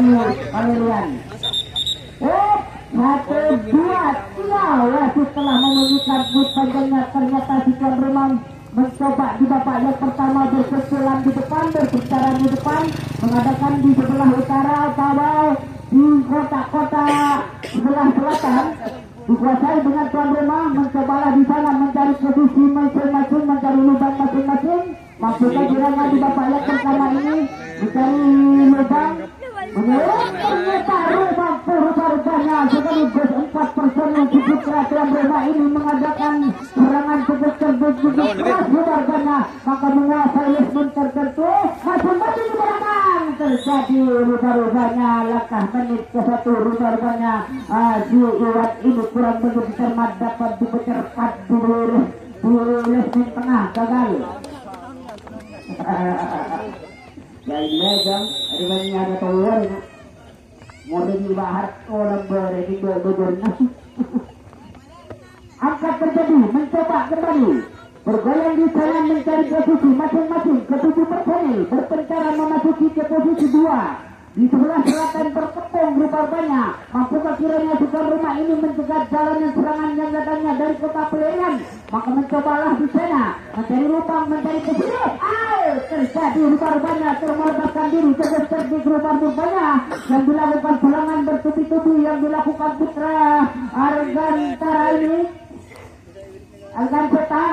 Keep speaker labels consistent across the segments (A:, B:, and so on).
A: dari Palerian. Satu dua tiga. Wah, setelah memiliki but panjangnya ternyata si tuan rumah mencoba di babak yang pertama berkesulan di depan, berbicara di depan, mengadakan di sebelah utara atau di kota-kota sebelah selatan dikuasai dengan tuan rumah. Mencobalah di sana mencari posisi masing-masing, mencari lubang masing-masing. Maksudnya kiranya di babak yang pertama ini mencari lubang, ternyata rupa-rupanya sekaligus 4 personil Ciputra tuan rumah ini mengadakan serangan cukup keras luarnya, maka menguasai lesmen tertentu masing-masing di belakang. Terjadi rupa-rupanya langkah menit ke-1 rupa-rupanya si Iwan ini kurang begitu cermat, dapat dipecerpat di lesmen tengah, gagal. Jadi megang, ada banyak ada tower, mau dibahas orang berani berguna. Angkat terjadi, mencoba kembali, bergoyang di sana mencari posisi masing-masing. Ketujuh personil berpencara memasuki ke posisi 2. Di sebelah selatan berkepung rupanya. Mampukah kiranya tuan rumah ini mencegah jalannya serangan yang datangnya dari kota Palerian? Maka mencobalah di sana mencari lubang, mencari posisi. Terjadi rupanya melepaskan diri terjadi rupanya yang dilakukan serangan bertubi-tubi yang dilakukan putra Argantara ini, Arganteta.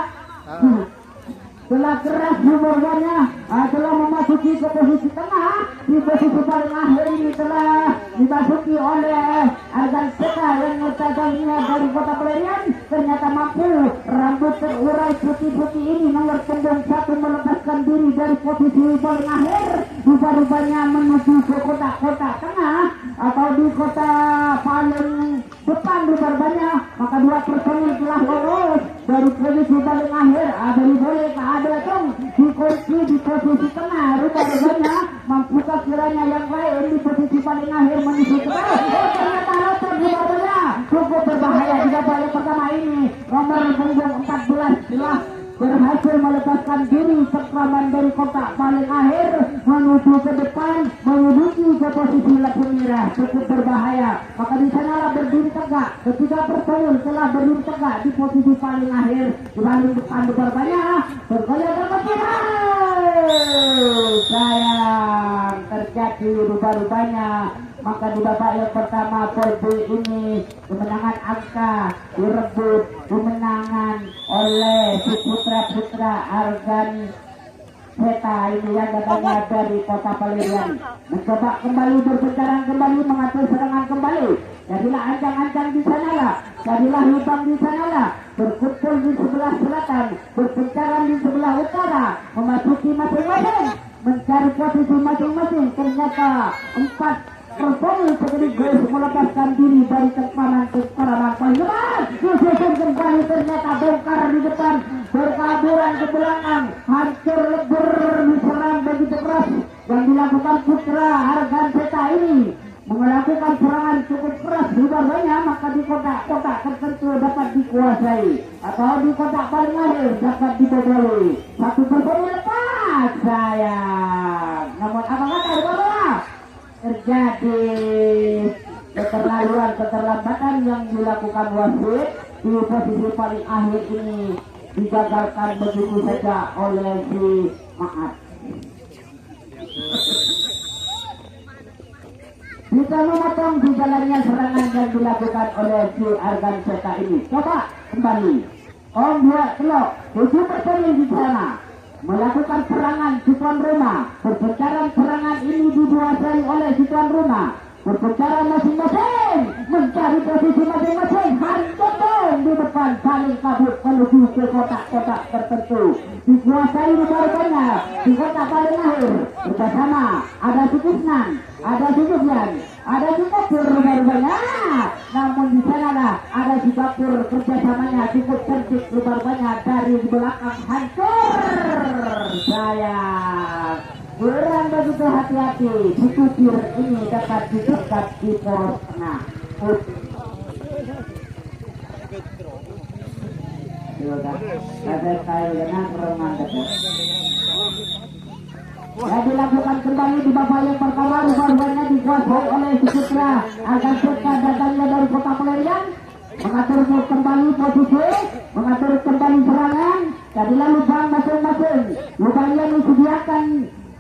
A: Telah keras rupanya telah memasuki ke posisi tengah. Di posisi paling akhir ini telah dimasuki oleh Arganteta yang notabene dari kota Palerian. Ternyata mampu, rambut terurai putih-putih ini nomor punggung 1 melepaskan diri dari posisi paling akhir. Rupanya menuju ke kota-kota tengah atau di kota paling depan rupanya. Maka 2 personil telah lolos dari posisi paling akhir. Ada boleh ada dong dikunci di posisi tengah rupanya. Mampukah kiranya yang lain di posisi paling akhir menuju ke bawah? Ternyata lolos rupanya. Cukup berbahaya di babak yang pertama ini. Nomor punggung 14 telah berhasil melepaskan diri sekraman dari kotak paling akhir menuju ke depan, menuju ke posisi lampu merah. Cukup berbahaya. Maka di sanalah berdiri tegak. Ketiga personil telah berdiri tegak di posisi paling akhir di paling depan rupanya. Bergoyang sayang terjadi rupanya. Maka di babak yang pertama Polri ini kemenangan angka direbut kemenangan oleh si putra Arganteta ini yang datangnya dari kota Palerian. Mencoba kembali berpencaran kembali, mengatur serangan kembali. Jadilah ancang-ancang di sanalah, jadilah lubang di sanalah, berkumpul di sebelah selatan, berpencaran di sebelah utara, memasuki masing-masing, mencari posisi masing-masing. Ternyata 4 personil sekaligus melepaskan diri dari kepanan Palembang. Sususun kembali, ternyata bongkar di depan, berkaburan ke belakang, hancur lebur diserang begitu keras yang dilakukan putra Arganteta ini. Melakukan serangan cukup keras rupanya. Maka di kotak-kotak tertentu dapat dikuasai atau di kotak paling akhir dapat diboboli. 1 personil lepas sayang. Namun apa kata rupanya? Terjadi keterlambatan yang dilakukan wasit di posisi paling akhir ini digagalkan begitu saja oleh si Maat. Bisa memotong di jalannya serangan yang dilakukan oleh si Arganteta ini. Coba kembali. Om buat telok 7 personil di sana melakukan serangan si tuan rumah. Perpencaran serangan ini dikuasai oleh si tuan rumah. Perpencaran masing-masing mencari posisi masing-masing. Hancur di depan, saling kabut menuju ke kotak-kotak tertentu. Dikuasai rupanya di kotak paling akhir bersama ada Sukusnan, ada Sukusyan, ada Singapur rupanya. Namun di sanalah ada Singapur, kerjasamanya cukup cerdik rupanya dari belakang hancur. Sayang, kurang begitu hati-hati. Dikucir ini dapat didekat di poros tengah. Sudah, ada kayu dengan roman dekat. yang dilakukan kembali di babak yang pertama. Rubah-rubahnya dikuasai oleh Suputra agar serta datangnya dari Kota Pelarian mengatur kembali posisi, mengatur kembali serangan. Jadilah lubang masing-masing. Lubang yang disediakan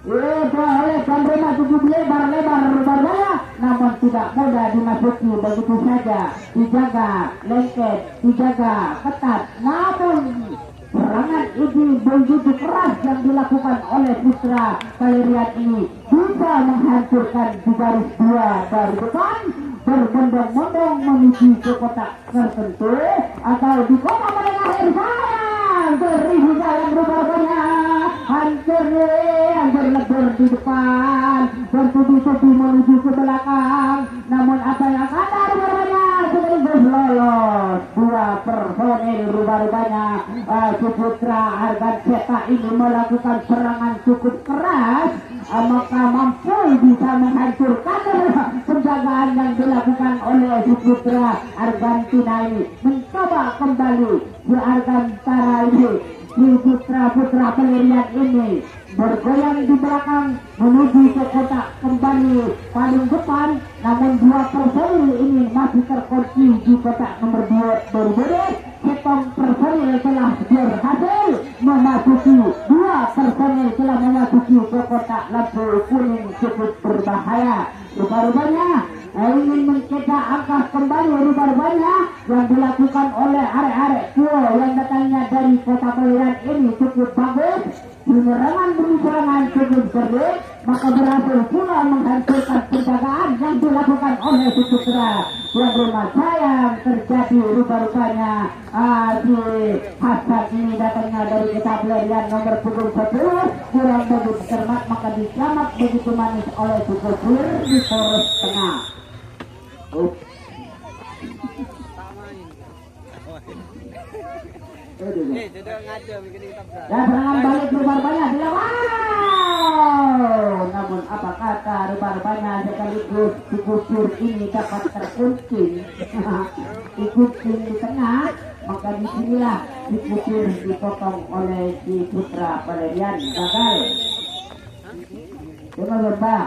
A: oleh tuan rumah cukup lebar-lebar rubah-rubahnya, namun tidak mudah dimasuki begitu saja. Dijaga lengket, dijaga ketat, namun serangan ini begitu keras yang dilakukan oleh Putra Pelarian ini bisa menghancurkan di garis dua dari depan, berbondong-bondong menuju ke kotak tertentu atau di kota menengah akhir sayang beribu jalan rubah-rubahnya hancur lebur di depan, bertubi-tubi menuju ke belakang. Namun apa yang akan ada rubah-rubahnya sekaligus lolos dua personil rubah-rubahnya. Suputra Argan Cetak ini melakukan serangan cukup keras, maka mampu bisa menghancurkan penjagaan yang dilakukan oleh Suputra Argentina ini. Mencoba kembali di Argantara ini, di putra-putra Pelarian ini bergoyang di belakang menuju ke kotak kembali paling depan, namun dua personil ini masih terkunci di kotak nomor 2 berbeda. Ketong personil telah berhasil memasuki, dua personil telah memasuki ke kotak lampu kuning cukup berbahaya. Rubah-rubahnya ingin mencetak angka kembali rubah-rubahnya yang dilakukan oleh arek-arek tua yang datangnya dari Kota Pelarian ini cukup bagus. Penyerangan demi serangan cukup cerdik, maka berhasil pula menghancurkan penjagaan yang dilakukan oleh Suputra. Yang rumah sayang terjadi rubah-rubahnya di Hasan ini datangnya dari Kota Pelarian nomor punggung 10 kurang begitu cermat, maka diselamat begitu manis oleh Suputra di poros tengah. Dan serangan balik rubah-rubahnya dilawan. Namun apa kata rubah-rubahnya sekaligus Suputra ini dapat terkunci dikunci di tengah, maka disinilah Suputra dipotong oleh si Putra Pelarian. Gagal. Coba berbah.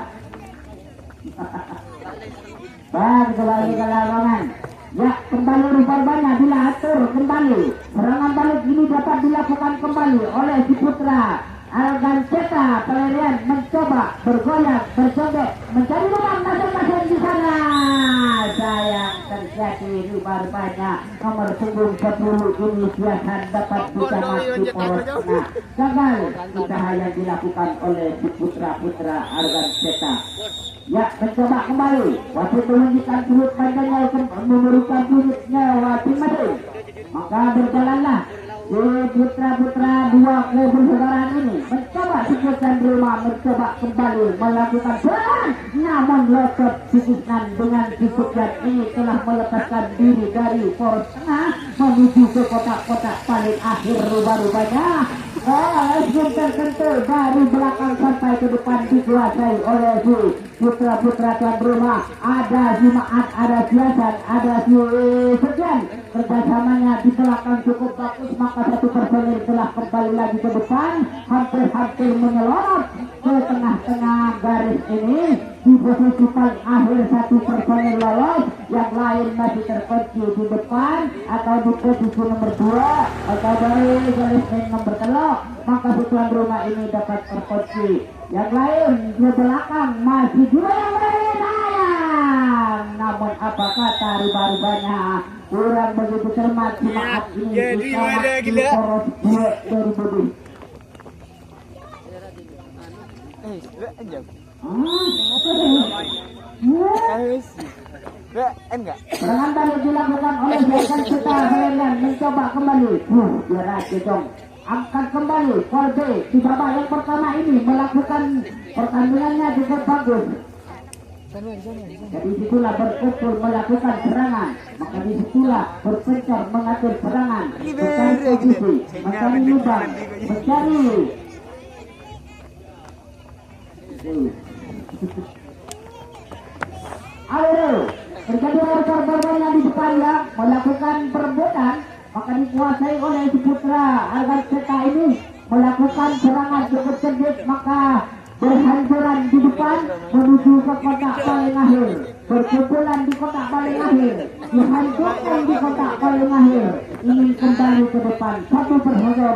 A: Bang kembali ke lapangan. Ya, kembali rubah-rubahnya diatur kembali. Serangan balik ini dapat dilakukan kembali oleh si Putra Argan Cetak Pelarian. Mencoba bergoyang, bercobek, mencari lubang masing-masing di sana. Sayang terjadi rubah-rubahnya nomor punggung 10 ini siasan dapat bisa masuk poros tengah. Gagal usaha yang dilakukan oleh si putra-putra Argan Cetak. Ya, mencoba kembali. Wasit menunjukkan sudut pandangnya memberikan sudutnya wasit maju. Maka berjalanlah si putra-putra dua kebesaran ini mencoba sikutkan rumah, mencoba kembali melakukan serangan, namun Lotot Sikisnan dengan sikutkan ini telah melepaskan diri dari poros tengah menuju ke kotak-kotak paling akhir rubah-rubahnya. Tertentu dari belakang sampai ke depan dikuasai oleh si putra-putra tuan rumah. Ada si Maat, ada si Hasan, ada si Sekian. Kerjasamanya di belakang cukup bagus, maka satu personil telah kembali lagi ke depan, hampir-hampir menyelorot ke tengah-tengah garis ini. Di posisi paling akhir satu personil lolos, yang lain masih terkunci di depan atau di posisi nomor 2 atau dari garis nomor 3, maka si tuan rumah ini dapat terkunci. Yang lain di belakang masih juga yang sayang. Namun apa kata rubah-rubahnya kurang begitu cermat. Si Maaf ini diselamat di poros 2 2000. Serangan balik dilakukan oleh Argan Cetak Pelarian. Mencoba kembali. Biar jong. Angkat kembali Kolbe di babak yang pertama ini melakukan pertandingannya cukup bagus. Jadi disitulah berkumpul melakukan serangan, maka disitulah berpencar mengatur serangan, mencari posisi, mencari lubang, mencari ayo terjadi korban yang di depan ya melakukan perebutan, maka dikuasai oleh si putra Argan Cetak ini melakukan serangan cukup cerdik, maka berhancuran di depan menuju ke kotak paling akhir, berkumpulan di kotak paling akhir, dihancurkan di kotak paling akhir, ingin kembali ke depan. Satu personil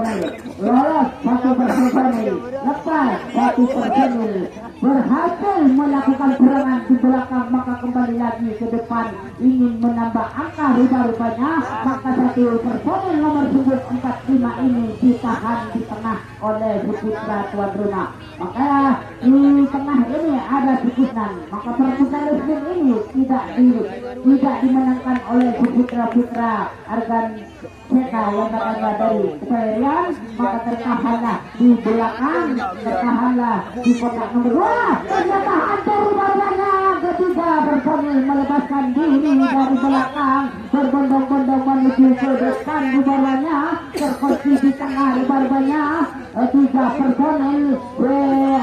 A: lolos, satu personil lepas, satu personil berhasil melakukan serangan di belakang, maka kembali lagi ke depan ingin menambah angka. Rupa-rupanya maka satu personil nomor 45 ini ditahan di tengah oleh Putra tuan rumah. Maka di tengah ini ada Sukusnan, maka personil ini tidak dimenangkan oleh Putra Argan Seka yang berada dari Pelerian, maka tertahanlah di belakang, tertahanlah di kotak nomor 2. Ternyata ada rupanya ketiga personil melepaskan diri dari belakang, berbondong-bondong menuju ke depan. Rupanya terkunci di tengah. Rupanya tiga personil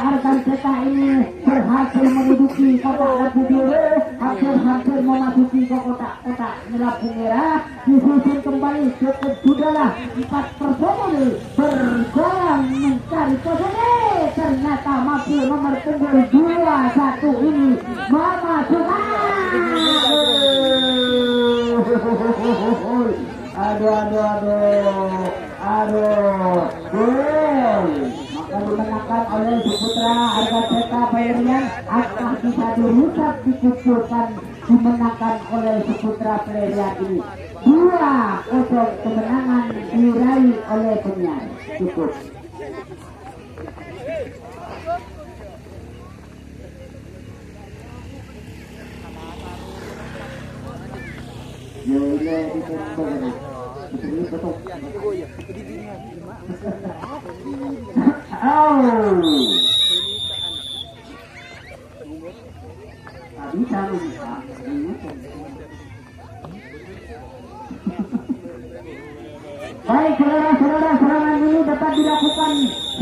A: Argan Seka ini berhasil menduduki kotak lampu biru, hampir memasuki ke kotak lampu merah. Disusun kembali, cukup sudahlah 4 personil bergoyang mencari posisi. Ternyata mampu nomor punggung 21 ini memasukkan. Aduh, maka dimenangkan oleh Putra Argan Seka Pelerian. Apakah bisa dirusak, dikucurkan, dimenangkan oleh Putra Pelerian ini. 2-0 kemenangan diraih oleh penyiar. Cukup. Baik saudara-saudara, serangan ini dapat dilakukan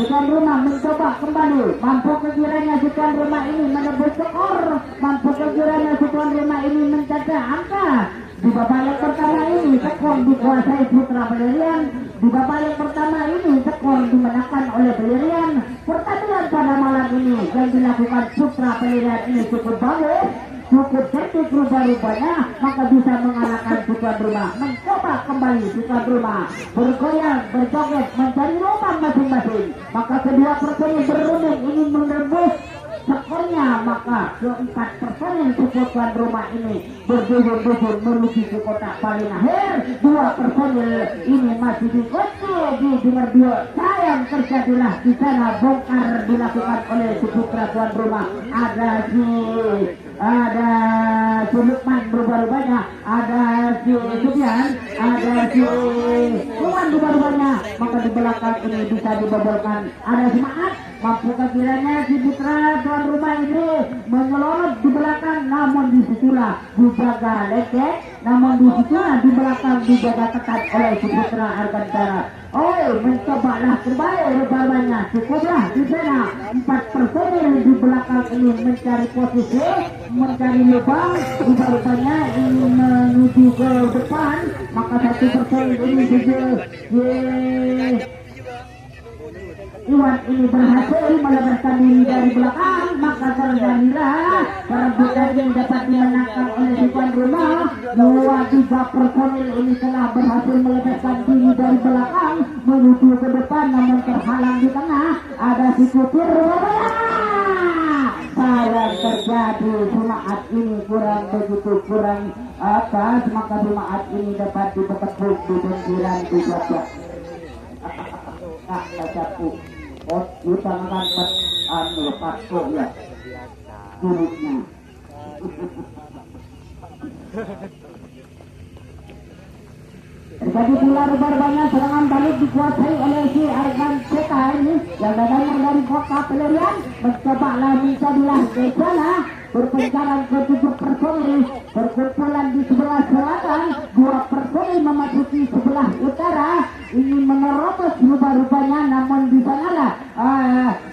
A: tuan rumah mencoba kembali. Mampu sekiranya tuan rumah ini menembus skor, mampu sekiranya tuan rumah ini mencatat angka. Di babak yang pertama ini skor dikuasai Putra Pelerian. Di babak yang pertama ini skor dimenangkan oleh Pelerian. Pertandingan pada malam ini yang dilakukan Putra Pelerian ini cukup bagus, cukup cantik rupanya, maka bisa mengalahkan tuan rumah. Mencoba kembali tuan rumah bergoyang, berjoget, mencari lubang masing-masing. Maka kedua personil berunding ingin menembus skornya, maka keempat personil tuan rumah ini berdujur-dujur menuju ke kotak paling akhir. 2 personil ini masih dikunci di nomor 2. Sayang terjadilah di sana bongkar dilakukan oleh Putra tuan rumah. Ada si Lukman rupanya, ada si Subian, ada si Luman rupanya. Maka di belakang ini bisa dibobolkan. Ada si Maat, mampukah kiranya si Putra tuan rumah ini menyelonot di belakang, namun disitulah dijaga lecet, namun disitulah di belakang dijaga ketat oleh si Putra Argan Seka. Mencobalah kembali rupanya, cukuplah di sana 4 personil di belakang ini mencari posisi, mencari lubang, rupanya ingin menuju ke depan. Maka satu personil ini Iwan ini berhasil melepaskan diri dari belakang, maka terjadilah perebutan yang dapat dimenangkan oleh tuan rumah. 2-3 personil ini telah berhasil melepaskan diri dari belakang menuju ke depan, namun terhalang di tengah. Ada si Kupir sayang terjadi. Jemaat ini kurang atas, maka jemaat ini dapat ditekuk di pinggiran 3 bacaku. Kita makan patko ya buruknya. Terjadi pula rupanya serangan balik dikuasai oleh si Argan Seka ini yang datangnya dari kota Pelerian. Mencobalah mencarilah ke sana, berpencaran ke 7 personil berkumpulan di sebelah selatan. 2 personil memasuki sebelah utara ingin menerobos rupanya, namun di sanalah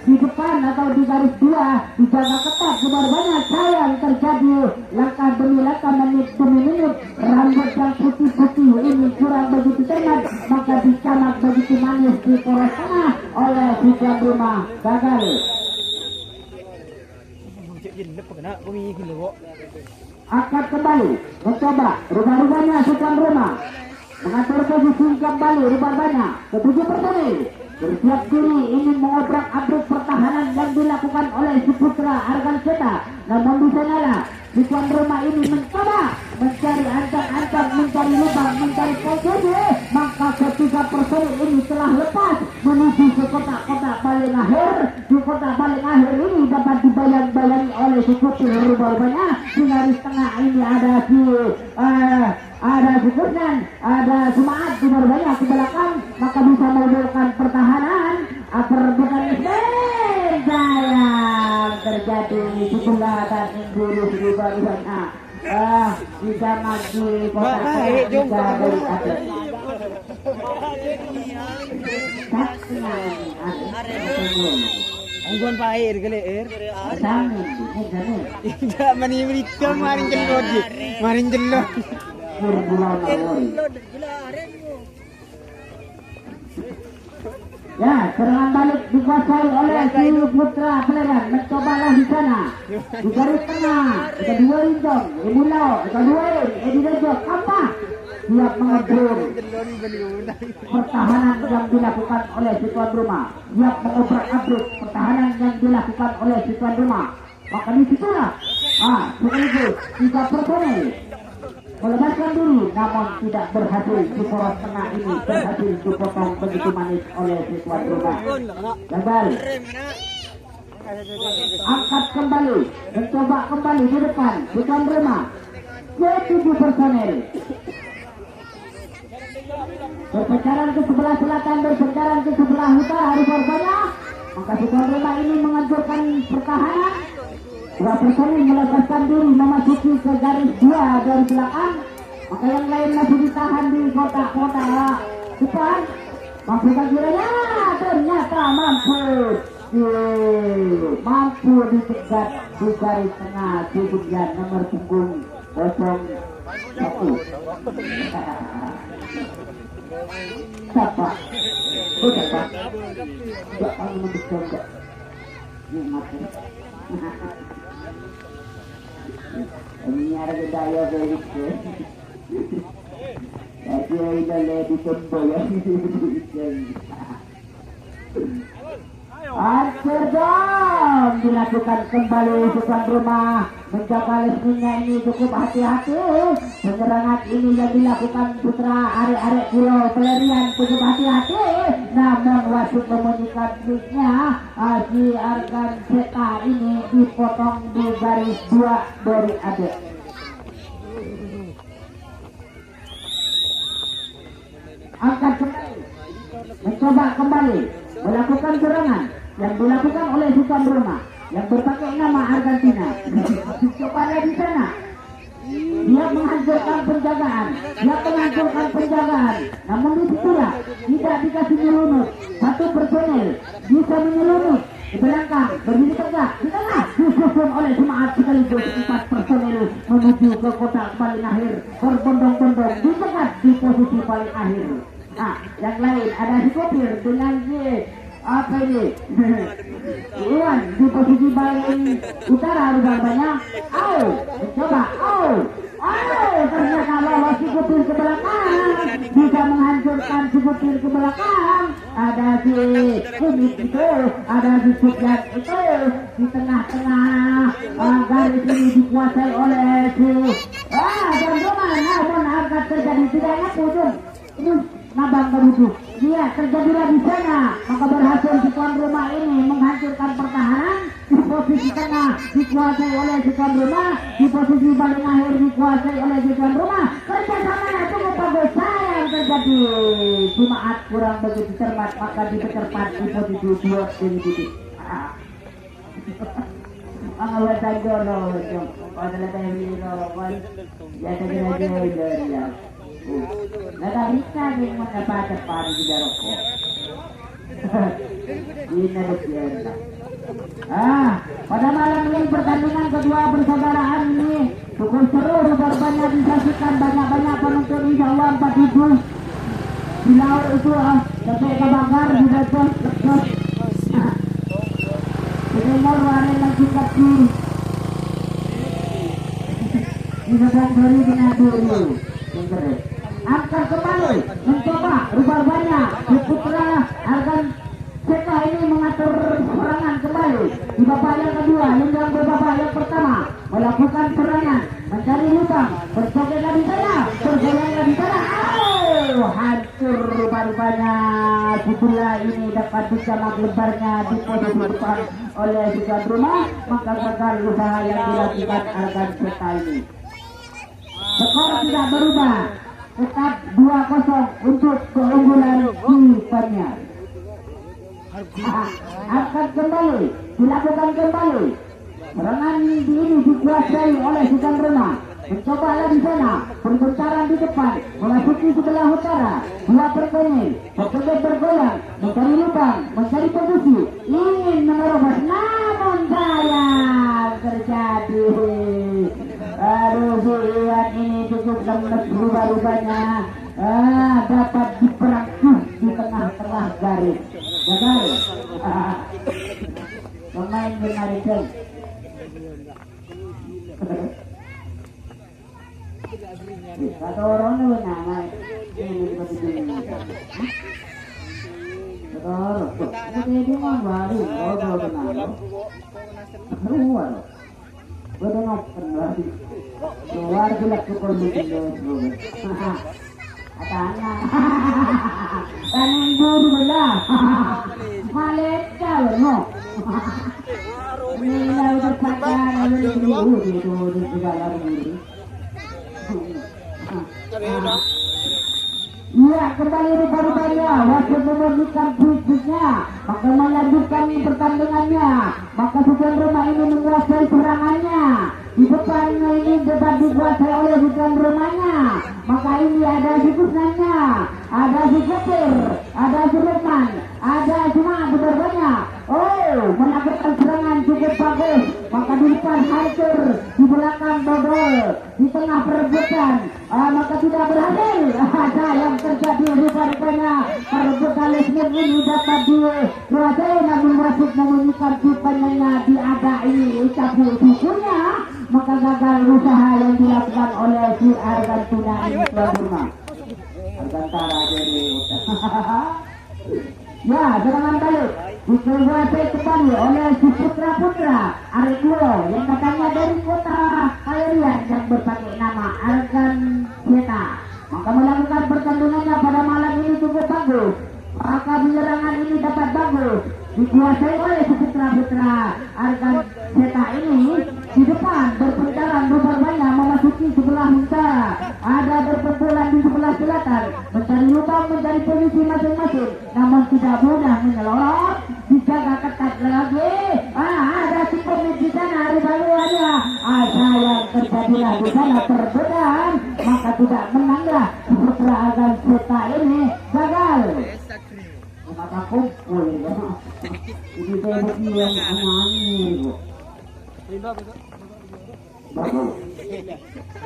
A: di depan atau di garis 2 dijaga ketat rupanya. Sayang terjadi langkah demi langkah, menit demi menit. Rambut yang putih-putih ini kurang begitu cermat, maka dicamat begitu manis di poros tengah oleh tuan rumah. Gagal. Angkat kembali, mencoba rubah-rubahnya tuan rumah mengatur posisi kembali rubah-rubahnya ketujuh personil bersiap diri ingin mengobrak-abrik pertahanan yang dilakukan oleh si Putra Arganseta. Namun di sana si tuan rumah ini mencoba mencari ancang-ancang, mencari lubang, mencari posisi. Maka ketiga personil ini telah lepas menuju ke kotak-kotak paling akhir. Di kotak paling akhir ini dapat dibayang-bayangi oleh si Putra rubah-rubahnya. Di garis tengah ini ada si Kurnan, ada Sumaat di banyak ke belakang, maka bisa menyebabkan pertahanan. Perbuatan sayang terjadi sejumlah dan inggris di barisannya. Bisa maju kotak tiga dari atas.
B: Ungguan Pak Air kali Air.
A: Jangan
B: Meniberikan maring jelot. Maring jelot.
A: Ya, serangan balik dikuasai oleh si Putra Peleran. Mencobalah di sana. Di garis tengah, kedua Rinjong, Ibulau, kedua Edi Rejo, apa? Siap mengejar pertahanan yang dilakukan oleh si tuan rumah. Siap mengobrak-abrik pertahanan yang dilakukan oleh si tuan rumah. Maka di situlah, sekaligus tiga personel melepaskan diri, namun tidak berhasil. Di poros tengah ini berhasil dipotong begitu manis oleh si tuan rumah. Gagal. Angkat kembali, mencoba kembali di depan si tuan rumah. Ketujuh personel berpencaran ke sebelah selatan, berpencaran ke sebelah utara di korbannya. Maka si tuan rumah ini menganjurkan pertahanan. Dua personil melepaskan diri memasuki ke garis dua dari belakang. Maka yang lain masih ditahan di kotak-kotak depan. Mampu kiranya ternyata mampu dicegat di garis tengah di bagian nomor punggung 01. Siapa? Siapa? Tidak akan mencoba. Ini ada daya begitu. Tapi ini lebih tebal ya. Arcerdom dilakukan kembali tuan rumah. Menjaga lesminya ini cukup hati-hati. Penyerangan ini yang dilakukan Putra Arek-Arek Pulau Pelarian cukup hati-hati. Namun wasit membunyikan mic-nya. Si Arganseta ini dipotong di garis 2 dari adek. Angkat kembali, mencoba kembali melakukan serangan yang dilakukan oleh tuan rumah yang berpakai nama Argentina. Kepada di sana, dia menghancurkan penjagaan, namun di situlah tidak dikasih nyelunut. Satu personel bisa menyelunut di belakang, berdiri tegak di tengah, disusun oleh Sumaat sekaligus 4 personel menuju ke kotak paling akhir, berbondong-bondong dicegat di posisi paling akhir. Yang lain ada si Kopir dengan apa ini? Iwan di posisi paling utara rupanya. Mencoba. Ternyata lolos si Kopir ke belakang, bisa menghancurkan si Kopir ke belakang. Ada si Kumit itu, ada si Sukjat itu di tengah-tengah garis ini dikuasai oleh si dan rumah. Namun akan terjadi tidaknya pujung ini nabang berutuh. Dia terjadilah di sana, maka berhasil si tuan rumah ini menghancurkan pertahanan. Di posisi tengah dikuasai oleh si tuan rumah, di posisi paling akhir dikuasai oleh si tuan rumah. Kerjasamanya cukup bagus. Sayang terjadi Sumaat kurang begitu cermat, maka dipercepat di posisi 2 dari titik. Angkatan dolo, adalah tayo ya terjadi. Nagarika din mo na bata para di daro ko. Ini pada malam ini pertandingan kedua persaudaraan ini cukup seru. Korbannya disaksikan banyak-banyak penonton, insya Allah 4.000 di laut itu sampai kebakar di lepas ini mau warna yang singkat di disponsori dengan dulu. Angkat kembali mencoba rubah-rubahnya Putra Argan Seka ini mengatur serangan kembali di babak yang kedua. Lindang babak yang pertama melakukan serangan mencari lubang, berjogetlah di sana, bergoyanglah di sana. Hancur rubah-rubahnya. Putra ini dapat dicamak lebarnya di posisi depan oleh tuan rumah, maka gagal usaha yang dilakukan Argan Seka ini. Skor tidak berubah, tetap 2-0 untuk keunggulan Panyar. Akan kembali dilakukan kembali. Serangan ini dikuasai oleh tuan rumah. Mencoba di sana, perbentaran di depan, memasuki sebelah utara, dua pertandingan, berjoget bergoyang, mencari lubang, mencari posisi, ingin menerobos, namun sayang terjadi. Aduh, lihat ini cukup lemes rubah-rubahnya, dapat diperangkuh di tengah-tengah garis. Gagal. Pemain menarikkan. Satu orang itu nama ini begini. Betul. Ini dia mau baru, baru benar. Keluar. Benar benar. Keluar gelap cukup begini. Katanya. Tangan buru belah. Malaikat loh. Ini lah terpakai itu di dalam ini. Iya, kembali rubah-rubahnya, wasit memberikan puisinya, maka melanjutkan pertandingannya, maka tuan rumah ini menguasai serangannya. Di depan ini dapat dikuasai oleh tuan rumahnya, maka ini ada si Kusnanya, ada si Ketir, ada si Lukman, ada cuma benar-benar. Oh, melakukan serangan cukup bagus, maka di depan hancur, di belakang bobol, di tengah perebutan, maka tidak berhasil. Ada yang terjadi rupanya perebutan Lesmir ini dapat dikuasai, namun wasit membunyikan pipannya di ada ini ucapu bukunya, maka gagal usaha yang dilakukan oleh si Argantuna ini tuan rumah. Argantara jadi ya, serangan balik dikuasai kembali oleh si putra-putra Arekulo yang katanya dari kota Kalian yang berpakai nama Argan Seka. Maka melakukan pertandingannya pada malam ini cukup bagus, maka penyerangan ini dapat bagus dikuasai oleh si putra-putra Argan Seka ini. Di depan berputaran rubah-rubahnya memasuki sebelah utara, ada berpempulan di sebelah selatan, mencari lubang, mencari posisi masing-masing, namun tidak mudah menyelorong, dijaga ketat lagi. Ada si komit di sana, rubah-rubahnya, sayang terjadilah di sana perebutan, maka tidak menanglah putra Argan Seka ini gagal. Maka kumpul, ini saya begini yang aneh.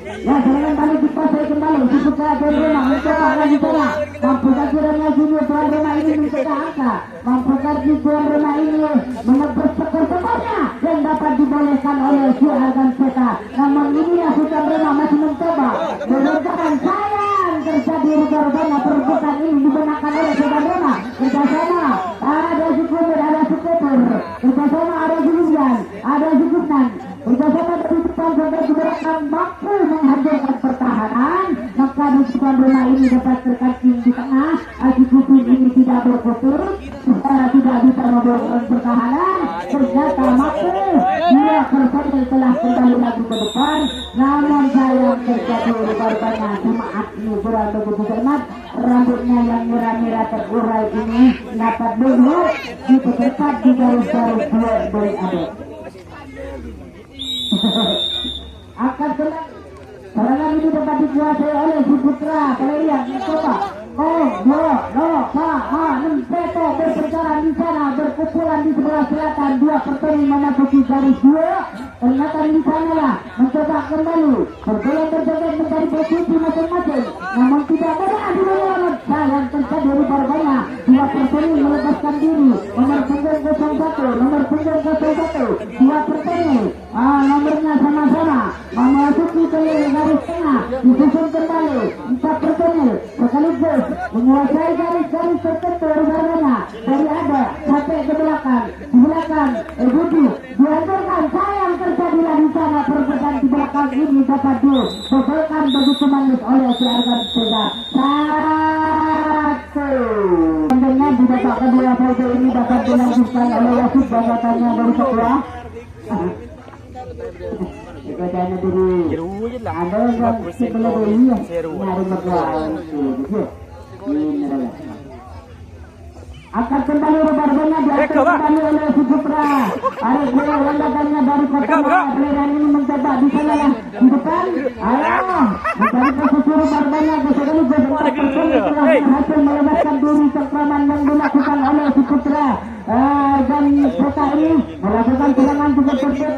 A: Ya, serangan balik dikuasai kembali. Dibuka tuan rumah, mencoba lagi bola. Mampukah kiranya sini tuan rumah ini mencegah angka? Mampukah di tuan rumah ini menebus skor-skornya yang dapat dibolehkan oleh si Argan Seka? Namun ini ya si tuan rumah masih mencoba. Berdepan sayang terjadi rubah-rubahnya perebutan ini dibenarkan oleh si tuan rumah. Kerjasama ada si Kumir, ada si Ketur. Kerjasama ada si Lugian, ada si Kusnan. Kerjasama dari depan sampai di belakang mampu menghancurkan pertahanan, maka di tuan rumah ini dapat terkancing di tengah. Aji Kupin ini tidak berputur, secara tidak bisa membawa pertahanan. Ternyata mampu dia personil telah kembali lagi ke depan, namun sayang terjadi rubah-rubahnya. Jemaat ini kurang begitu cermat, rambutnya yang merah-merah terurai ini dapat dulu dipercepat di garis-garis dua dari adik. Akan serangan ini dapat dikuasai oleh si putra Kalian mencoba. Peto berperjalanan di sana, berkumpulan di sebelah selatan, dua pertandingan memasuki garis dua. ternyata di sana lah mencoba kembali bergoyang berjoget mencari posisi masing-masing, namun tidak berhasil menyelamat. Sayang terjadi dari Barbanya, dua personil melepaskan diri. Nomor punggung 01, nomor punggung 01, dua personil nomornya sama-sama memasuki ke garis tengah, disusun kembali 4 personil sekaligus menguasai garis-garis tertentu dari Barbanya. Dari ada sampai ke belakang, di belakang Budi dihancurkan. Sayang terjadilah di sana perebutan di belakang ini dapat dibobolkan begitu manis oleh si Argan Sega. Tentunya di babak kedua foto ini dapat dilanjutkan oleh wasit bangatannya dari ketua. Keadaannya diri ada yang sebelah ini ya nyari berdua akan kembali Barbanya diatur kembali oleh Suputra. Arif bola landakannya dari kota Peliran ini mencoba di sana lah di depan. Ayo mencari posisi Barbanya sekaligus untuk personil telah berhasil melepaskan diri cengkraman yang dilakukan oleh Suputra. Dan kota ini melakukan serangan cukup cepat.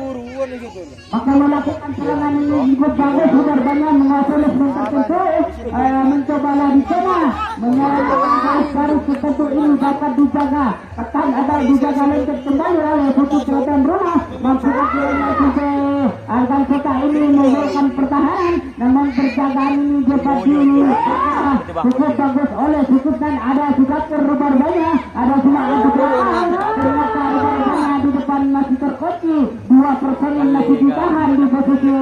A: Maka melakukan serangan ini cukup bagus. Barbanya menguasai tertentu mencobalah di sana menyerang garis-garis tertentu ini dapat dijaga akan ada dijaga lengkap kembali oleh Suputra dan rumah mampu akhirnya juga agar kota ini memulakan pertahanan, namun perjagaan ini dapat cukup bagus oleh Suputra dan ada juga Barbanya, ada juga ternyata Barbanya di depan masih terkunci, dua personil masih ditahan di posisi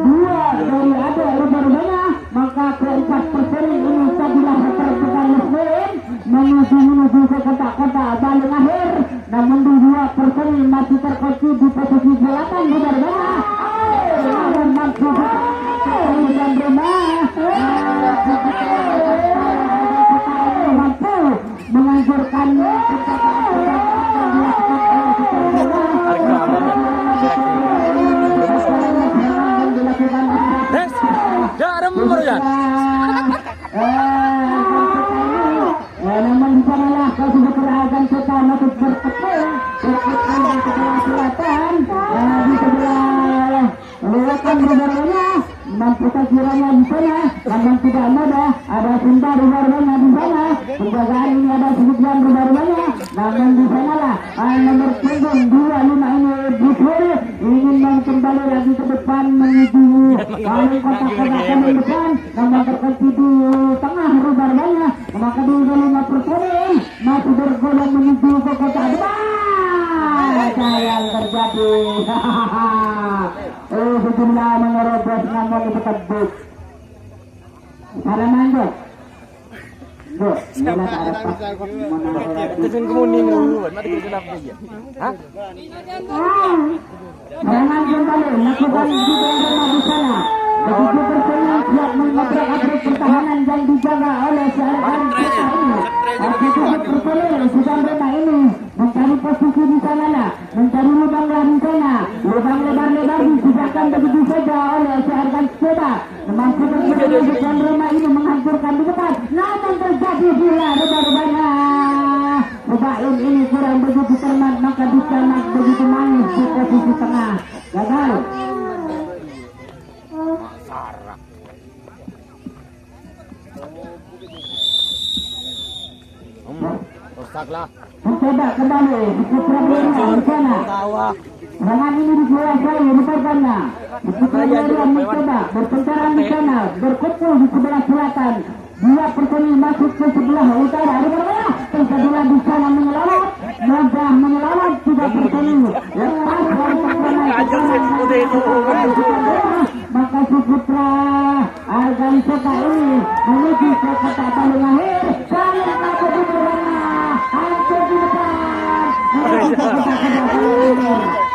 A: dua dari ada Barbanya. Maka keempat personil ini tadilah tertekan muslim menuju ke kota-kota paling akhir, namun di dua personil masih terkunci di posisi selatan di Barbanya. Dan mampu dan rumah mampu menghancurkan namun di sanalah kau sudah kerahkan kota masuk bertepung berkutang di sebelah selatan, di sebelah lewatan Barbanya mampu kiranya di sana, namun tidak mudah. Ada Sinta Barbanya di sana, penjagaan ini ada sebagian Barbanya, namun di sanalah nomor punggung 25 ini Bukuri ingin kembali lagi ke depan menuju paling kotak-kotak paling depan, namun terkunci di tengah Barbanya. Maka di 5 personil masih bergolong menuju ke kota depan. Sayang terjadi. Sejumlah menerobos namun ditebuk. Para manjot. Bu, sebelah arah pas
B: Terjun kemuning dulu, mati kenapa dia? Hah?
A: Serangan kembali lakukan juga rumah di sana. Begitu personil siap mengobrak-abrik pertahanan yang dijaga oleh seorang kita ini. Begitu personil sudah rumah ini mencari posisi di sana lah, mencari lubang di sana, lubang lebar-lebar disediakan begitu saja oleh seorang kita. Mampu personil sudah rumah ini menghancurkan di depan, namun terjadi pula rubah-rubahnya. Rubahin ini kurang begitu cermat, maka dicamat begitu manis di posisi tengah. Gagal.
B: Rusaklah.
A: Mencoba kembali Putra Belanda di sana. Serangan ini dikuasai di Barbanya. Putra Belanda mencoba berpencaran di sana, berkumpul di sebelah selatan. Dua personil masuk ke sebelah utara di Barbanya. Terjadilah di sana menyelamat, melangkah menyelamat tiga personil. Lepas dari maka Suputra Argan Kota ini menuju ke kota paling akhir. Saya mampu di Barbanya. Hancur di depan.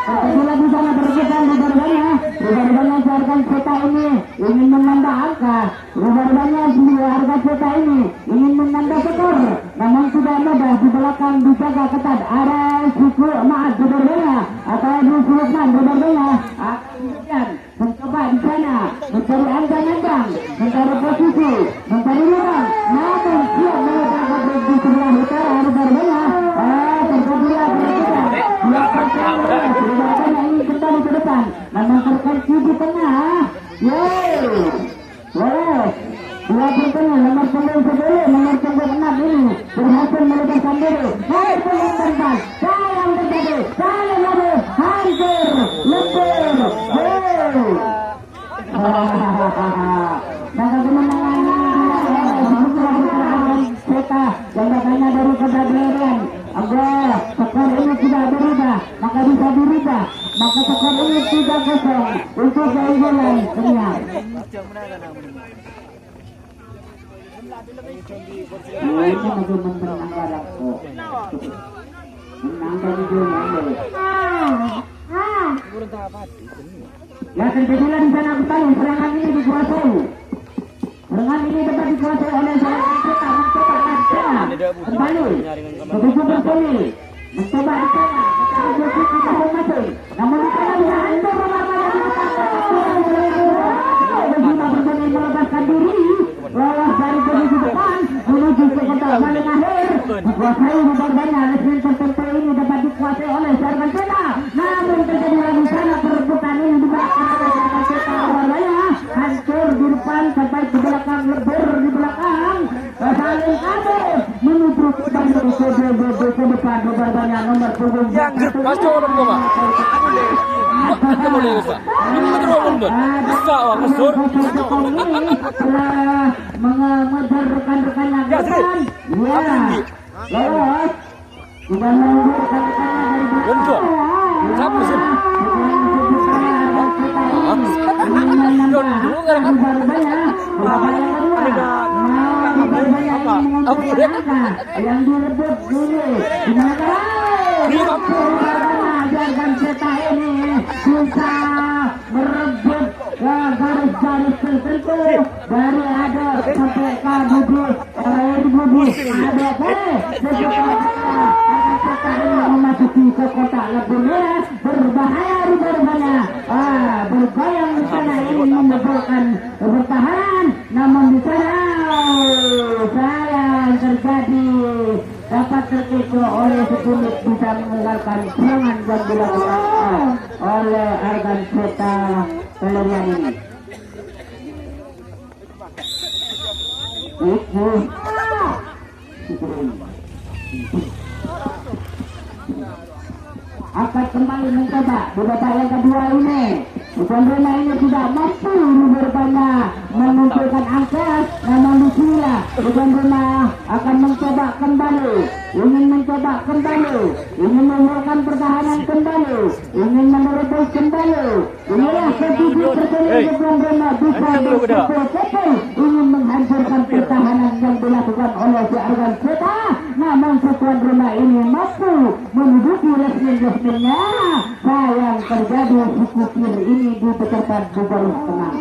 A: Terjadilah di sana bergegan di Barbanya. Barbanya Argan Kota ini ingin menambah angka. Barbanya Argan Kota ini ingin menambah skor, namun tidak mudah. Di belakang dijaga ketat arah suku di Barbanya atau di Sulukman di Barbanya. Kemudian mencoba di sana mencari anjang-anjang, mencari posisi, mencari lubang, namun siap meledak di sebelah utara di Barbanya. Terjadilah bergegan. Barbanya ingin kembali ke depan, Lolos. Dua pertanyaan nomor punggung 10, nomor punggung 6 ini berhasil melepaskan diri. Nomor punggung 4, sayang terjadi, sayang lagi, hancur, lebur, gol. Maka kemenangannya Zeta yang datangnya dari Kedaderan. Agar skor ini tidak berubah, maka bisa dirubah. Maka skor ini 3-0 untuk keunggulan Senyap. Ini masih menang galakku. Menang dari dunia. Ya terjadilah di sana kembali serangan ini dikuasai. Serangan ini dapat dikuasai oleh seorang Zeta mencoba kembali. Begitu bersemi mencoba di sana. Namun di sana bisa hancur bersemi melepaskan diri. Lolos dari posisi depan menuju ke kotak paling akhir. Dikuasai berbandanya lesmen tertentu ini dapat dikuasai oleh Serban Zeta. Namun terjadilah di sana perebutan ini di belakang Serban Zeta berbandanya hancur di depan sampai ke belakang, lebur di belakang. Saling kabur menuju ke depan berbandanya nomor punggung
B: Yang pas orang tua Pak. Kita boleh bisa. Kita boleh bisa orang kesur.
A: Telah mengejar rekan-rekannya ke depan. Ya, lolos. Sudah menunggu rekan-rekannya dari belakang.
B: Siapa sih?
A: Yang direbut dulu ajarkan Zeta ini bisa merebut garis-garis tertentu dari ada sampai ke bubur ada Zeta ini memasuki ke kotak lebur merah berbahaya rupanya bergoyang di sana ingin membebolkan pertahanan, namun di sana sayang terjadi dapat terkecoh oleh sekunit bisa meninggalkan serangan yang dilakukan oleh Argan Zeta Pelerian ini. Akan kembali mencoba di babak yang kedua ini. Bukan rumah ini tidak mampu rupanya mengumpulkan angka, namun bismillah bukan rumah akan mencoba kembali, ingin mencoba kembali, ingin memulakan pertahanan kembali, ingin menerbang kembali. Inilah ketujuh pertandingan bukan rumah bisa bersepuluh ingin menghancurkan pertahanan yang dilakukan oleh si Argan Zeta, namun tuan rumah ini mampu menduduki lesmen-lesmennya. Sayang terjadi sekupir ini dipecahkan di garis tengah.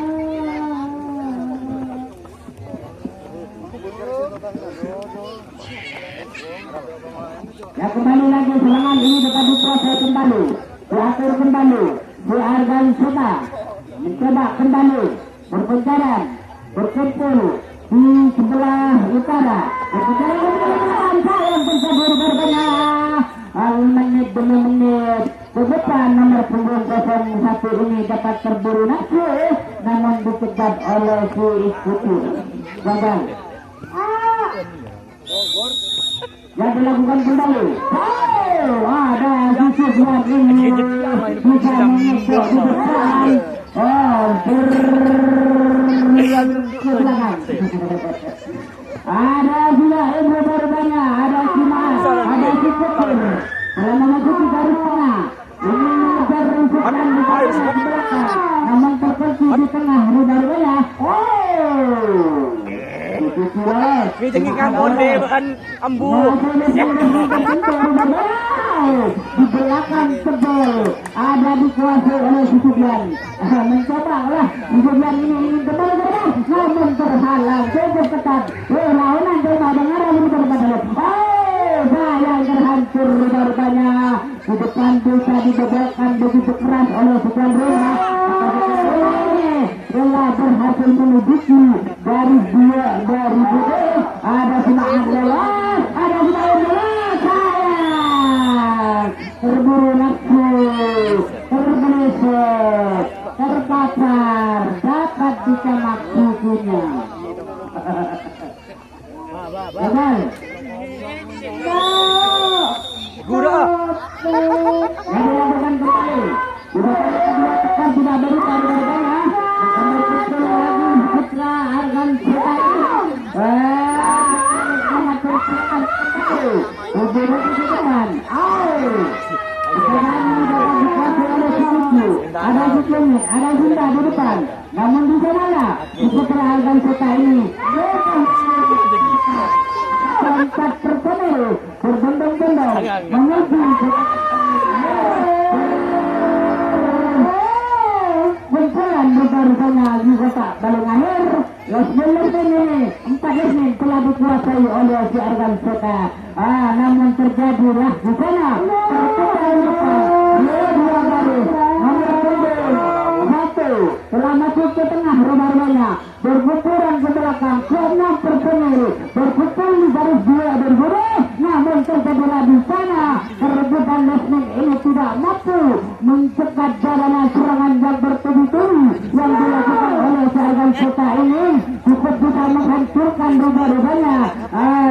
A: Ya kembali lagi serangan ini dapat diproses kembali, diatur kembali. Si Argan Zeta mencoba kembali berpencaran, berkumpul di sebelah utara. Berpencaran sayang pencabur berbenah. Menit demi menit ke depan nomor punggung 01 ini dapat terburu nafsu, namun dikejar oleh si Ikuti gagal. Yang dilakukan kembali. Ada Yusuf yang ini bisa mengejar di depan. Ke belakang. Ada juga Ibnu Berbanya, ada Simas, ada Sikutir. Dalam memasuki garis tengah, ini mengejar rusukan di belakang, namun terkunci di tengah Berbanya.
B: Ini cengikan onde bukan ambu.
A: Di belakang tebal ada dikuasai oleh Susubian. Mencoba lah Susubian ini ingin tebal namun terhalang cukup ketat. Lawanan coba dengar ini terbatas. Sayang terhancur rupanya. Di depan bisa dibebalkan begitu keras oleh Susubian rumah. Telah berhasil menduduki dari dua dari putih. Ada semangat lelah, ada semangat lelah. Sayang terburu nafsu, terbelisik, terpapar, dapat ketika maksudnya. Gagal.
B: Gura.
A: Yang dilakukan kembali. Sudah kali kedua tekan tidak berikan berbeda. Nomor 10 lagi Putra Argan Setai. Sangat bersiap. Ubur di depan. Ada Suklumit, ada Sunda di depan. Namun di sana Putra Argan Setai ini empat personel berbondong-bondong menuju berjalan bersama di kota Balungaher. Los Beler ini 4 lesmen telah dikuasai oleh si Argan Seta. Namun terjadilah di sana dua garis nomor punggung 1 telah masuk ke tengah rumah-rumahnya, berpukulan ke belakang ke 6 personel berpukul di garis 2 berburu. Namun terjadilah di sana perebutan lesmen ini tidak mampu mencegat jalanan serangan yang bertubi-tubi yang dilakukan oleh si Argan Seta ini. Cukup bisa menghancurkan rumah-rumahnya.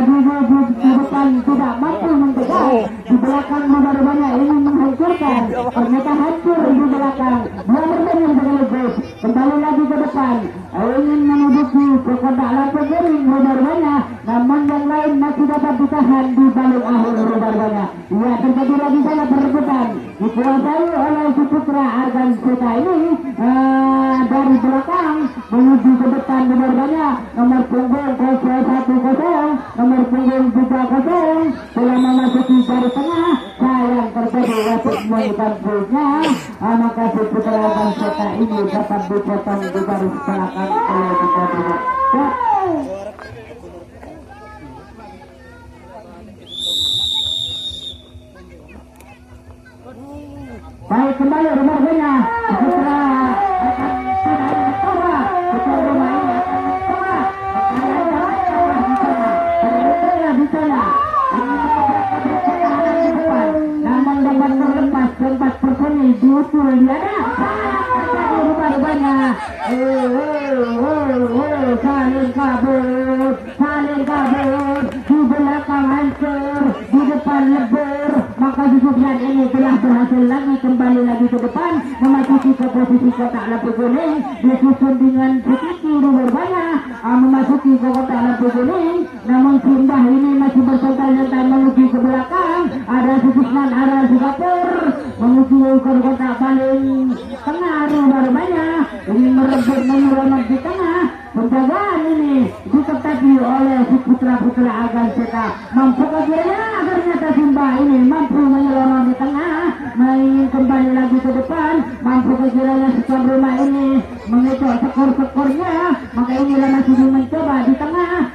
A: Di depan tidak mampu mencegat, di belakang rumah-rumahnya ini menghancurkan, ternyata hancur di belakang. Dia bertanya sekaligus kembali lagi ke depan, ingin menuduki ke kotak lampu kuning rumah-rumahnya, namun yang lain masih dapat ditahan di balik akhir rumah-rumahnya. Ya, terjadi lagi sana perebutan dikuasai oleh si Putra Argan Seta ini dari belakang menuju ke depan rumah-rumahnya. Nomor punggung 010, nomor punggung 30 telah memasuki garis tengah. Sayang terjadi wasit menggabungnya, maka si Putra Argan Seta ini dapat dipotong di garis belakang oleh 30. Baik, kembali rumah-rumahnya Putra akan Putra rumah ini akan mencoba di sana namun dapat terlepas tempat personil diusul dia rumah-rumahnya saling kabur di belakang hancur, di depan lebur. Maka Zulfian ini telah berhasil lagi kembali lagi ke depan, memasuki ke posisi kotak lampu kuning, disusun dengan sedikit rumah-rumahnya memasuki ke kotak lampu kuning. Namun Simbah ini masih bersantai-santai menuju ke belakang. Ada Sukusman, ada Singapura menuju ke kotak paling tengah rumah-rumahnya, ini merebut menyerang di tengah. Penjagaan ini ditepati oleh si Putra-Putra Argan Seta. Mampu kiranya ternyata Simbah ini mampu menyelonong di tengah, main kembali lagi ke depan. Mampu kiranya si tuan rumah ini mengejar skor-skornya, maka inilah masih mencoba di tengah.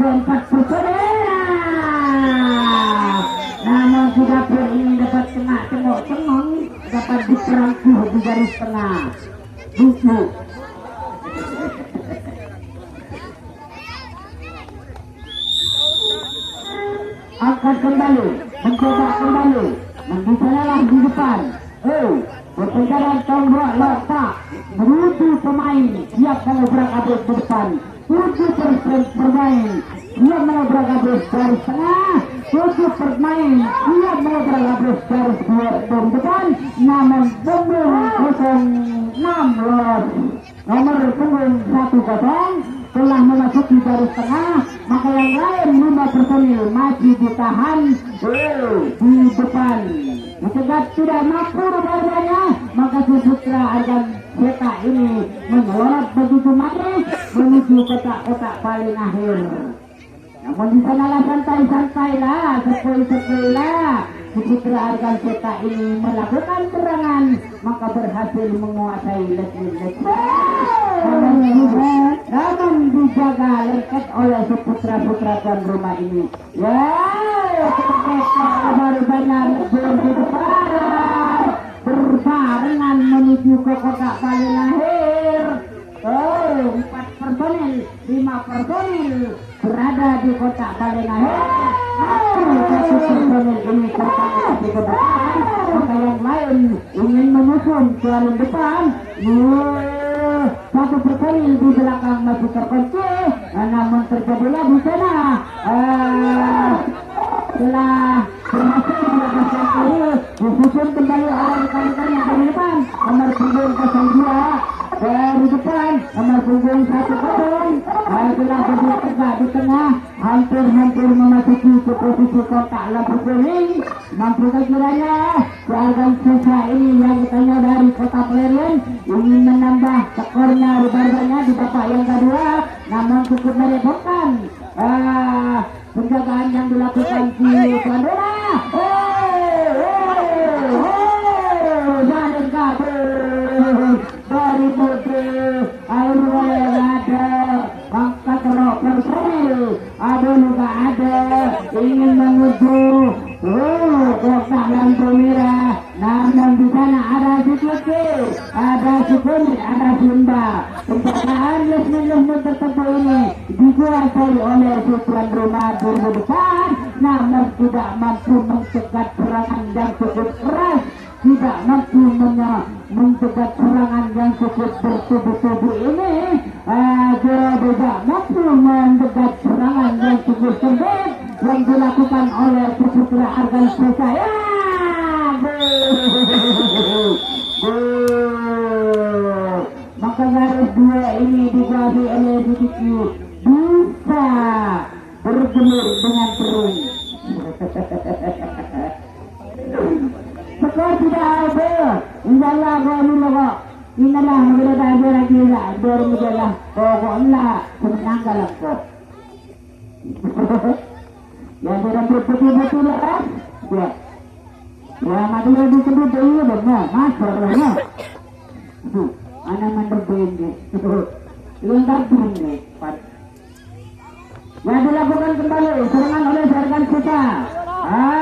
A: Keempat personel. Namun Singapura ini dapat kena tengok-tengok, dapat diperangkuh di garis tengah. Buku. Angkat kembali, mencoba kembali, mengisalah di depan. Berpengaruh tombol letak, menuju pemain siap mengobrak abis di depan. 7% bermain siap mengobrak abis dari tengah. 7 pemain siap mengobrak abis dari depan. Namun punggung 06 lolos. Nomor punggung 10 telah memasuki garis tengah, maka yang lain 5 personil masih ditahan di depan. Mencegat tidak mampu rumah-rumahnya, maka si Putra Argan Seta ini melorot begitu matris menuju kotak-kotak paling akhir. Namun di sanalah santai-santai lah, sepoi-sepoi lah. Si Putra Argan Seta ini melakukan serangan, maka berhasil menguasai lesmen-lesmen. Namun dijaga lengket oleh si Putra-Putra tuan rumah ini. Baru banyak lebur di depan, berbarengan menuju ke kotak paling akhir. 4 personil, 5 personil berada di kotak paling akhir. Satu personil ini tertangkap di depan, maka yang lain ingin menyusun ke depan. satu personil di belakang masih terkunci, namun terjadilah di sana telah berhasil dilakukan kiri disusun kembali oleh rekan-rekan yang dari depan. Nomor punggung 02 dari depan, nomor punggung 10 telah berdiri tegak di tengah, hampir memasuki ke posisi kotak lampu kuning. Mampukah kiranya keadaan sisa ini yang ditanya dari Kota Pelerian ingin menambah skornya rubar-rubarnya di babak yang kedua, namun cukup merepotkan penjagaan yang dilakukan si tuan rumah. Jalan kabur dari putih air yang ada, angkat rok personil ada juga ada ingin menuju kotak lampu merah, namun di sana ada si Kiki, ada si Kundi, ada Simba. Penjagaan lesmen tertentu ini dikuasai oleh si tuan rumah berdepan, namun tidak mampu mencegat serangan yang cukup keras, tidak mampu mencegat serangan yang cukup bertubuh-tubuh ini, tidak mampu mencegat serangan yang cukup sempit yang dilakukan oleh Putra Argan Susaya. Maka garis dua ini dikasih oleh BTQ bisa bergelut dengan terus. Skor tidak ada. Insyaallah kami logo. Inilah mengira ada lagi lah. Bermudalah. Pokoknya senang kalau kau. Yang dirambut betul-betul lah. Ya. Ya madura disebut dia benar. Masalahnya. Anak menderbain ni. Yang terdiri ni. Yang dilakukan kembali serangan oleh Serkan Suta.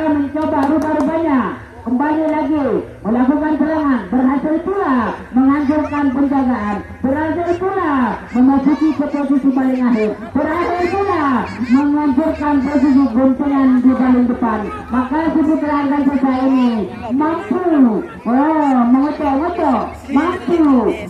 A: Mencoba rupa-rupanya kembali lagi melakukan serangan, berhasil pula menghancurkan penjagaan, berhasil pula memasuki ke posisi paling akhir, berhasil pula menghancurkan posisi guntingan di paling depan. Maka si Putra Argan Susah ini mampu mengotok-otok, mampu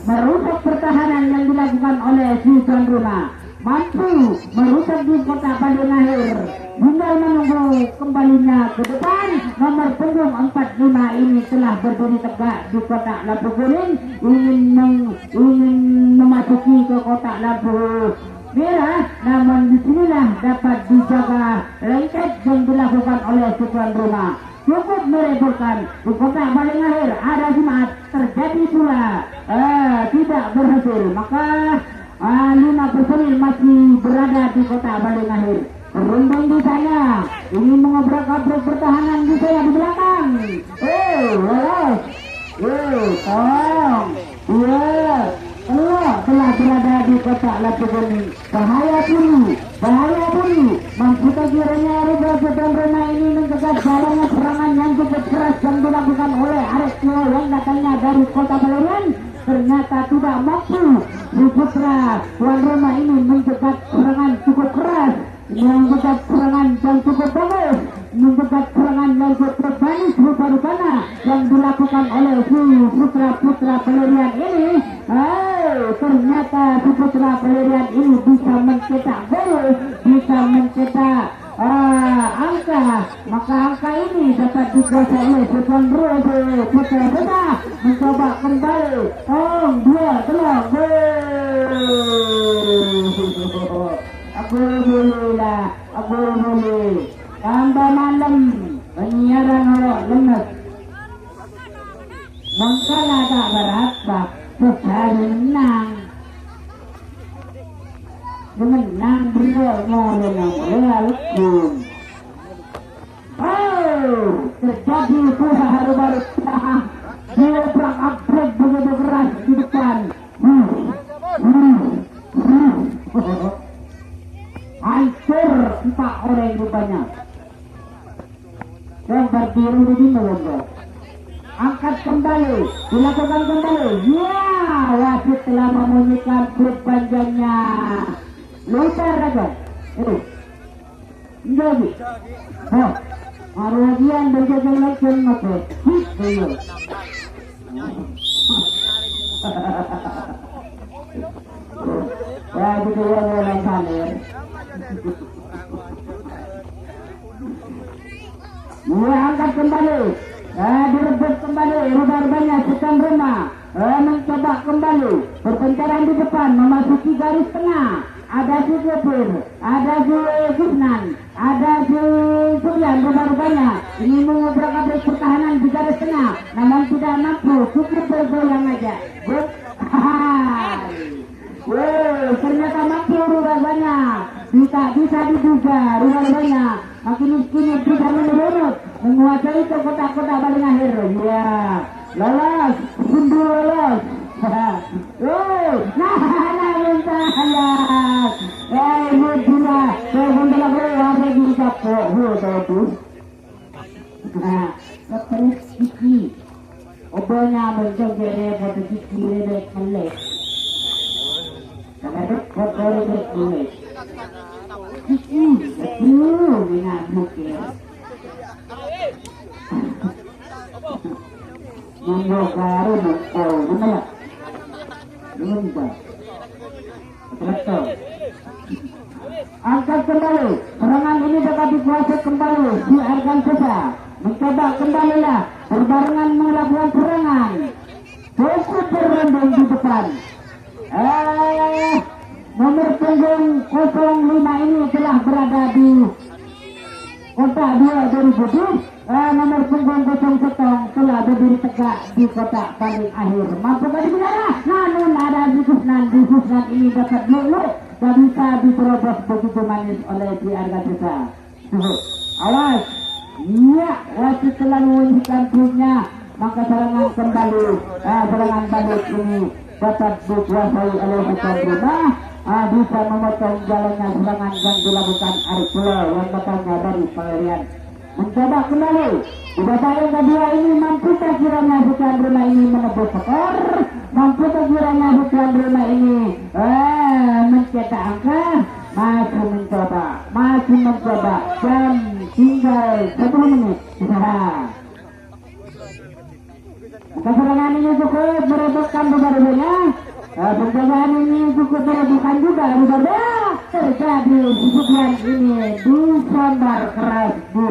A: merusak pertahanan yang dilakukan oleh si tuan rumah, mampu merusak di kota paling akhir. Tinggal menunggu kembalinya ke depan. Nomor punggung 45 ini telah berdiri tegak di kotak lampu kuning, ingin memasuki ke kotak lampu merah, namun disinilah dapat dijaga lengket yang dilakukan oleh tuan rumah. Cukup merepotkan di kotak paling akhir ada jemaat terjadi pula tidak berhasil. Maka 5 personil masih berada di kotak paling akhir. Berunding di sana, ingin mengobrak-abrik pertahanan di sana di belakang. Lolos. Tolong. Telah berada di kotak lampu kuning. Bahaya pun. Mampukah kiranya Ruba Tuan Rumah ini mencegah jalannya serangan yang cukup keras yang dilakukan oleh Arek Tio yang datangnya dari Kota Pelerian? Ternyata tidak mampu. Putra Tuan Rumah ini mencegah serangan cukup keras, mencegat serangan yang cukup bagus, mencegat serangan yang cukup manis rupa-rupanya yang dilakukan oleh si putra Pelerian ini. Ternyata si putra Pelerian ini bisa mencetak gol, bisa mencetak angka. Maka angka ini dapat dikuasai oleh Tuan Rumah. Putra mencoba kembali. Dua telur gol. Aku boleh. Tambah malam penyiaran orang lemes. Mengkala tak berapa sekali menang. Menang berlalu. Terjadi pula baru-baru dia berak-abrik begitu keras di depan. Hancur 4 orang rupanya. Dan berdiri di sini. Angkat kembali, dilakukan kembali. Ya, wasit telah membunyikan klub panjangnya. Lutar aja. Jadi. Maruagian berjaga lagi ngepet. Gitu. Ya gitu ya orang Salir. Mulai angkat kembali, direbut kembali, rubah-rubahnya sekian rumah, mencoba kembali, berpencaran di depan, memasuki garis tengah, ada si Gopir, ada si Gusnan, ada si Suryan, rubah-rubahnya, ingin mengobrak-abrik pertahanan di garis tengah, namun tidak mampu, cukup bergoyang aja. Ternyata mampu rubah-rubahnya, bisa diduga rubah-rubahnya. Makin kini bisa menurut menguasai ke kota-kota paling akhir. Ya, lolos, sundur lolos. Nah, mencahat. Mudina, sebentar lagi di Japo, terus. Terus kiki, obolnya menjadi foto kiki redek melek. Karena foto redek melek. Minat mungkin membukaru mengkau mana belum betul angkat kembali serangan ini dapat dikuasai kembali si Argan Sesa mencoba kembalilah berbarengan melakukan serangan cukup berendung di depan nomor punggung 05 ini telah berada di kota 2 2007. Nomor punggung 01 telah berdiri tegak di kota paling akhir. Mampukah dibicara? Namun ada di Gusnan ini dapat dulu dan bisa diterobos begitu manis oleh si Arga Desa. Awas, iya wasit telah menunjukkan punya maka serangan kembali, serangan balik ini dapat dikuasai oleh Bukan Rumah. Bisa memotong jalannya serangan yang dilakukan Arturo yang datangnya dari Panggerian. Mencoba kembali di babak yang kedua ini, mampukah kiranya Bukan Rumah ini menebus skor? Mampukah kiranya Bukan Rumah ini mencetak angka? Masih mencoba dan tinggal 10 menit. Maka serangan ini cukup merebutkan beberapa. Penjagaan ini cukup merebutkan juga beberapa. Terjadi pukulan ini disambar keras di